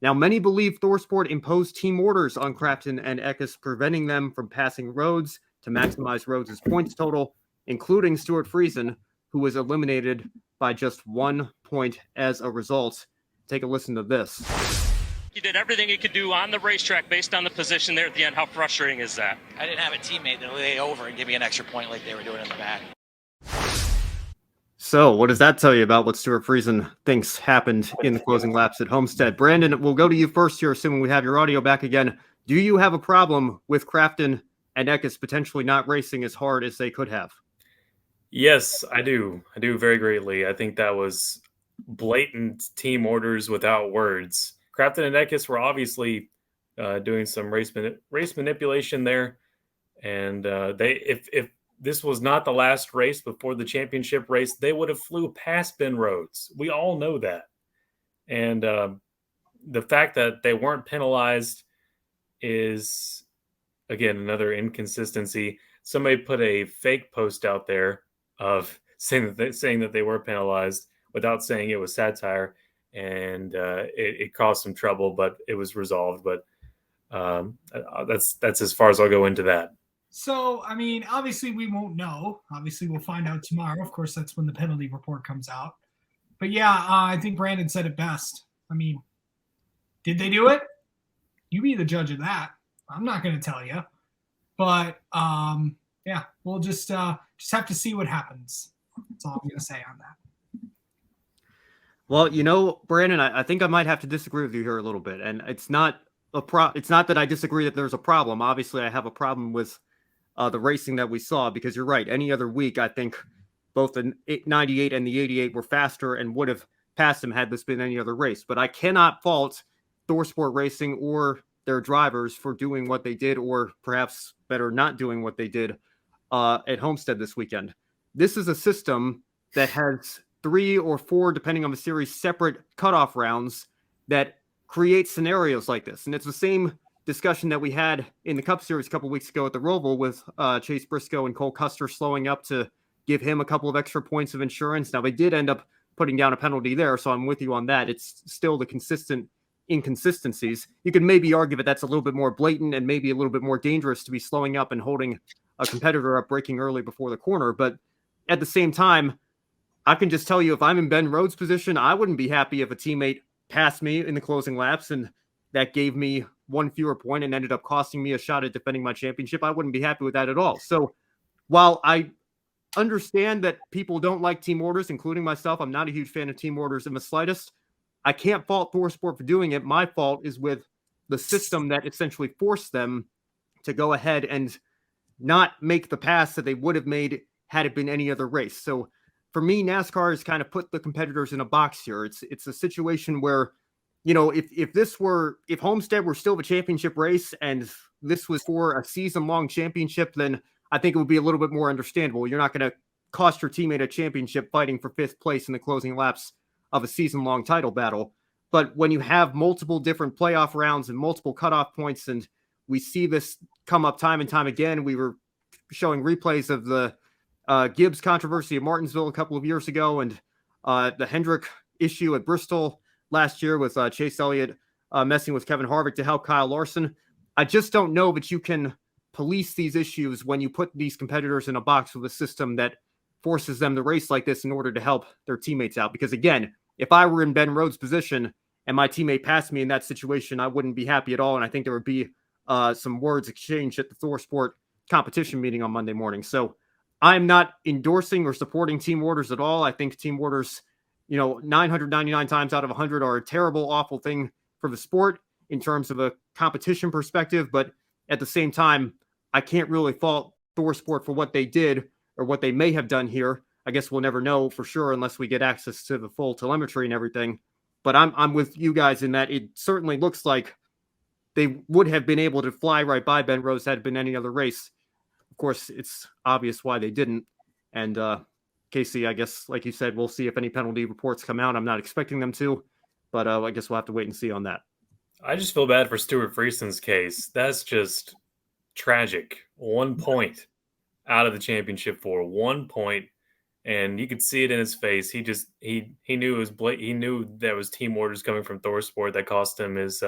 Now, many believe ThorSport imposed team orders on Crafton and Eckes, preventing them from passing Rhodes to maximize Rhodes' points total, including Stuart Friesen, who was eliminated by just 1 point as a result. Take a listen to this. You did everything you could do on the racetrack based on the position there at the end. How frustrating is that? I didn't have a teammate that lay over and give me an extra point like they were doing in the back. So, what does that tell you about what Stuart Friesen thinks happened in the closing laps at Homestead? Brandon, we'll go to you first here, assuming we have your audio back again. Do you have a problem with Crafton and Eckes potentially not racing as hard as they could have? Yes, I do. I do very greatly. I think that was blatant team orders without words. Crafton and Eckes were obviously doing some race manipulation there, and if this was not the last race before the championship race, they would have flew past Ben Rhodes. We all know that, and the fact that they weren't penalized is again another inconsistency. Somebody put a fake post out there of saying that they were penalized without saying it was satire, and it caused some trouble, but it was resolved. But that's as far as I'll go into that. So, I mean, obviously we won't know. Obviously we'll find out tomorrow. Of course, that's when the penalty report comes out. But yeah, I think Brandon said it best. I mean, did they do it? You be the judge of that. I'm not going to tell you. But yeah, we'll just have to see what happens. That's all I'm going to say on that. Well, Brandon, I think I might have to disagree with you here a little bit. And it's not it's not that I disagree that there's a problem. Obviously, I have a problem with the racing that we saw, because you're right. Any other week, I think both the 98 and the 88 were faster and would have passed them had this been any other race. But I cannot fault ThorSport Racing or their drivers for doing what they did, or perhaps better, not doing what they did at Homestead this weekend. This is a system that has 3 or 4, depending on the series, separate cutoff rounds that create scenarios like this. And it's the same discussion that we had in the Cup Series a couple weeks ago at the Roval with Chase Briscoe and Cole Custer slowing up to give him a couple of extra points of insurance. Now, they did end up putting down a penalty there, so I'm with you on that. It's still the consistent inconsistencies. You could maybe argue that that's a little bit more blatant and maybe a little bit more dangerous to be slowing up and holding a competitor up braking early before the corner. But at the same time, I can just tell you, if I'm in Ben Rhodes' position, I wouldn't be happy if a teammate passed me in the closing laps and that gave me 1 fewer point and ended up costing me a shot at defending my championship. I wouldn't be happy with that at all. So while I understand that people don't like team orders, including myself, I'm not a huge fan of team orders in the slightest. I can't fault ThorSport for doing it. My fault is with the system that essentially forced them to go ahead and not make the pass that they would have made had it been any other race. So for me, NASCAR has kind of put the competitors in a box here. It's a situation where, if Homestead were still the championship race and this was for a season-long championship, then I think it would be a little bit more understandable. You're not going to cost your teammate a championship fighting for 5th place in the closing laps of a season-long title battle. But when you have multiple different playoff rounds and multiple cutoff points, and we see this come up time and time again, we were showing replays of the Gibbs controversy at Martinsville a couple of years ago, and the Hendrick issue at Bristol last year with Chase Elliott messing with Kevin Harvick to help Kyle Larson. I just don't know that you can police these issues when you put these competitors in a box with a system that forces them to race like this in order to help their teammates out. Because again, if I were in Ben Rhodes' position and my teammate passed me in that situation, I wouldn't be happy at all. And I think there would be some words exchanged at the ThorSport competition meeting on Monday morning. So I'm not endorsing or supporting team orders at all. I think team orders, 999 times out of 100 are a terrible, awful thing for the sport in terms of a competition perspective. But at the same time, I can't really fault ThorSport for what they did or what they may have done here. I guess we'll never know for sure unless we get access to the full telemetry and everything. But I'm with you guys in that it certainly looks like they would have been able to fly right by Ben Rhodes had it been any other race. Of course, it's obvious why they didn't. And Casey, I guess, like you said, we'll see if any penalty reports come out. I'm not expecting them to, but I guess we'll have to wait and see on that. I just feel bad for Stuart Friesen's case. That's just tragic. 1 point out of the championship for 1 point. and you could see it in his face. He knew it was he knew that was team orders coming from ThorSport that cost him his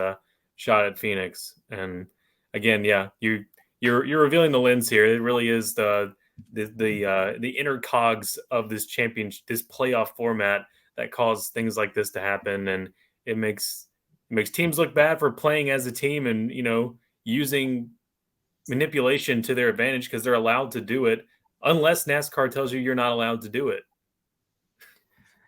shot at Phoenix. And again, yeah, you're revealing the lens here. It really is the inner cogs of this this playoff format that cause things like this to happen, and it makes teams look bad for playing as a team and using manipulation to their advantage because they're allowed to do it, unless NASCAR tells you you're not allowed to do it.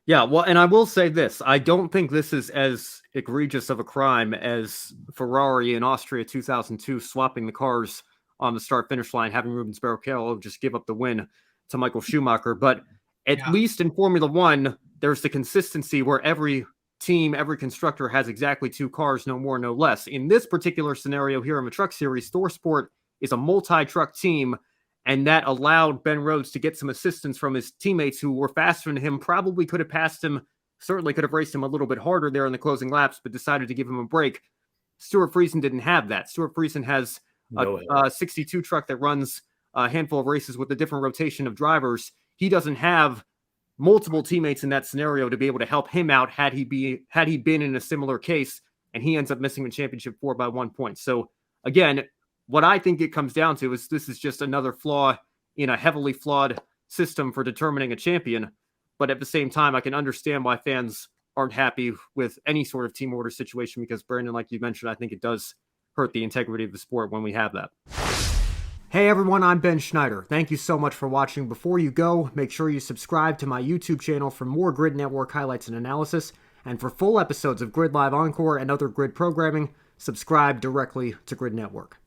Yeah, well, and I will say this. I don't think this is as egregious of a crime as Ferrari in Austria 2002 swapping the cars on the start-finish line, having Rubens Barrichello just give up the win to Michael Schumacher. But at least in Formula One, there's the consistency where every team, every constructor has exactly 2 cars, no more, no less. In this particular scenario here in the Truck Series, ThorSport is a multi-truck team, and that allowed Ben Rhodes to get some assistance from his teammates who were faster than him, probably could have passed him, certainly could have raced him a little bit harder there in the closing laps, but decided to give him a break. Stuart Friesen didn't have that. Stuart Friesen has a 62 truck that runs a handful of races with a different rotation of drivers. He doesn't have multiple teammates in that scenario to be able to help him out had he been in a similar case, and he ends up missing the championship 4 by 1 point. So again, what I think it comes down to is this is just another flaw in a heavily flawed system for determining a champion. But at the same time, I can understand why fans aren't happy with any sort of team order situation because, Brandon, like you mentioned, I think it does hurt the integrity of the sport when we have that. Hey everyone, I'm Ben Schneider. Thank you so much for watching. Before you go, make sure you subscribe to my YouTube channel for more Grid Network highlights and analysis. And for full episodes of Grid Live Encore and other Grid programming, subscribe directly to Grid Network.